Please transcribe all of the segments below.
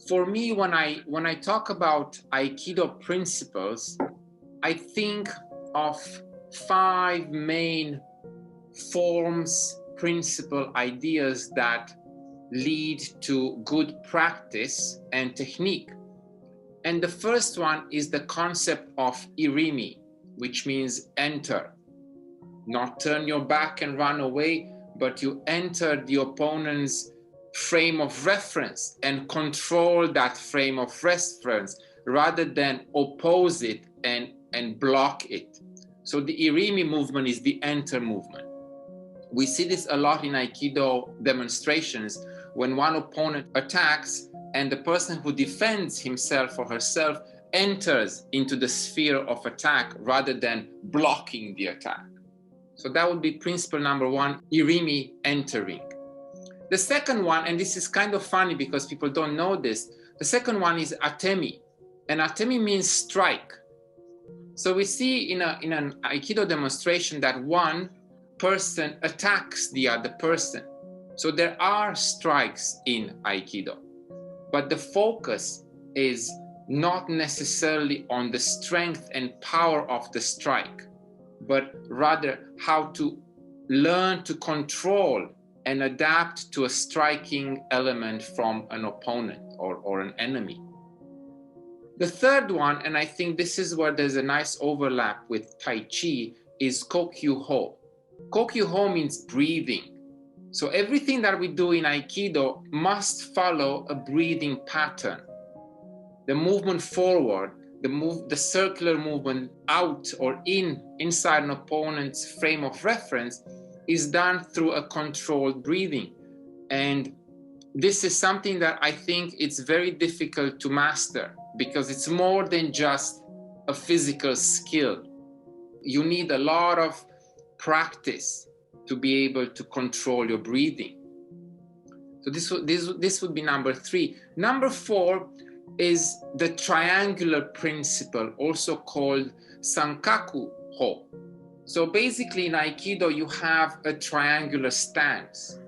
For me, when I talk about Aikido principles, I think of 5 main forms, principle, ideas that lead to good practice and technique. And the first one is the concept of Irimi, which means enter. Not turn your back and run away, but you enter the opponent's frame of reference and control that frame of reference rather than oppose it and block it. So the Irimi movement is the enter movement. We see this a lot in Aikido demonstrations when one opponent attacks and the person who defends himself or herself enters into the sphere of attack rather than blocking the attack. So that would be principle number 1, Irimi, entering. The second one, and this is kind of funny because people don't know this, the second one is Atemi. And Atemi means strike. So we see in an Aikido demonstration that one person attacks the other person. So there are strikes in Aikido, but the focus is not necessarily on the strength and power of the strike, but rather how to learn to control and adapt to a striking element from an opponent or an enemy. The third one, and I think this is where there's a nice overlap with Tai Chi, is Kokyuho. Kokyuho means breathing. So everything that we do in Aikido must follow a breathing pattern. The movement forward, the circular movement out or inside an opponent's frame of reference is done through a controlled breathing. And this is something that I think it's very difficult to master because it's more than just a physical skill. You need a lot of practice to be able to control your breathing. So this would be number 3. Number 4 is the triangular principle, also called Sankaku-ho. So basically in Aikido, you have a triangular stance.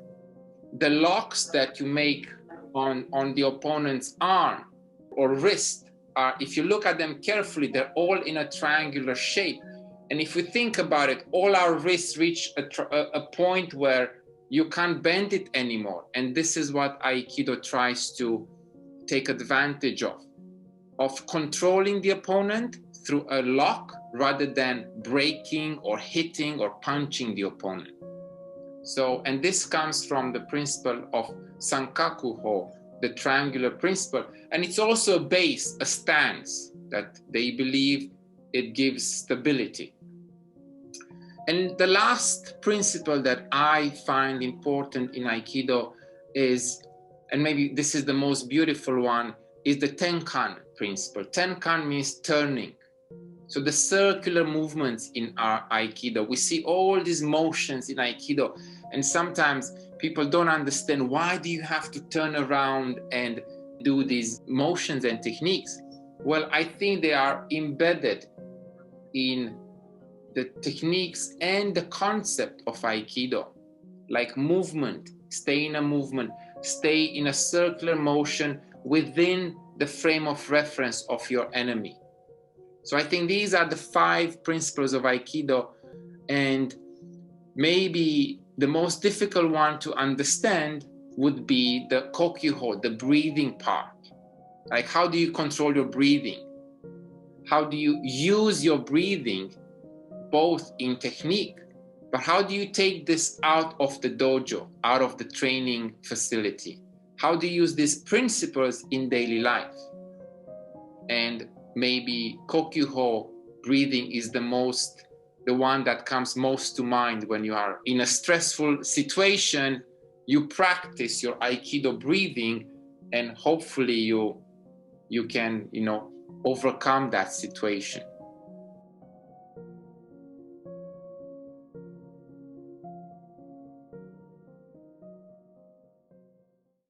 The locks that you make on the opponent's arm or wrist are, if you look at them carefully, they're all in a triangular shape. And if we think about it, all our wrists reach a point where you can't bend it anymore. And this is what Aikido tries to take advantage of controlling the opponent through a lock rather than breaking or hitting or punching the opponent. So, and this comes from the principle of Sankaku-ho, the triangular principle. And it's also a base, a stance that they believe it gives stability. And the last principle that I find important in Aikido is, and maybe this is the most beautiful one, is the Tenkan principle. Tenkan means turning. So the circular movements in our Aikido, we see all these motions in Aikido, and sometimes people don't understand, why do you have to turn around and do these motions and techniques? Well, I think they are embedded in the techniques and the concept of Aikido, like movement, stay in a movement, stay in a circular motion within the frame of reference of your enemy. So I think these are the 5 principles of Aikido, and maybe the most difficult one to understand would be the Kokyuho, the breathing part. Like, how do you control your breathing? How do you use your breathing, both in technique, but how do you take this out of the dojo, out of the training facility? How do you use these principles in daily life? And maybe Kokyuho, breathing, is the one that comes most to mind when you are in a stressful situation. You practice your Aikido breathing, and hopefully you can, overcome that situation.